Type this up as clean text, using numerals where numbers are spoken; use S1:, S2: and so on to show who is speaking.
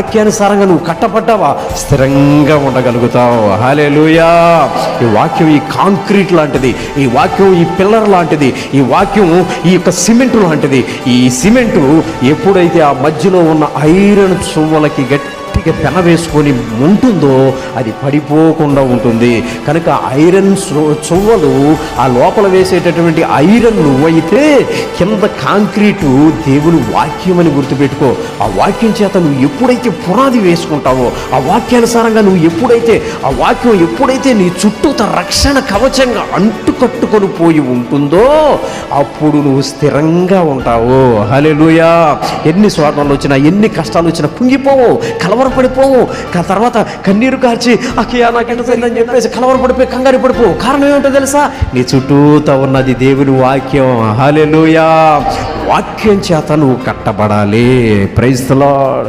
S1: వాక్యానుసారంగా నువ్వు కట్టబడ్డావా, స్థిరంగా ఉండగలుగుతావు. హల్లెలూయా. ఈ వాక్యం ఈ కాంక్రీట్ లాంటిది, ఈ వాక్యం ఈ పిల్లర్ లాంటిది, ఈ వాక్యం ఈ యొక్క సిమెంటు లాంటిది. ఈ సిమెంటు ఎప్పుడైతే ఆ మధ్యలో ఉన్న ఐరన్ చువ్వలకి గట్టిగా పెన వేసుకొని ఉంటుందో అది పడిపోకుండా ఉంటుంది. కనుక ఐరన్ చువ్వలు ఆ లోపల వేసేటటువంటి ఐరన్ నువ్వైతే కింద కాంక్రీటు దేవుని వాక్యం అని గుర్తుపెట్టుకో. ఆ వాక్యం చేత నువ్వు ఎప్పుడైతే పునాది వేసుకుంటావో, ఆ వాక్యానుసారంగా నువ్వు ఎప్పుడైతే ఆ వాక్యం ఎప్పుడైతే నీ చుట్టూత రక్షణ కవచంగా అంటుకట్టుకొని పోయి ఉంటుందో అప్పుడు నువ్వు స్థిరంగా ఉంటావు. హల్లెలూయా. ఎన్ని శోధనలు వచ్చినా, ఎన్ని కష్టాలు వచ్చినా కుంగిపోవు, కలవరపడిపోవు. తర్వాత కన్నీరు కార్చి అక్కయ్య నాకెంటపోయిందని చెప్పేసి కలవరపడిపోయి కంగారు పడిపోవు. కారణం ఏమిటో తెలుసా? నీ చుట్టూతో ఉన్నది దేవుని వాక్యం. హల్లెలూయా. వాక్యం చేత నువ్వు కట్టబడాలి. Praise the lord.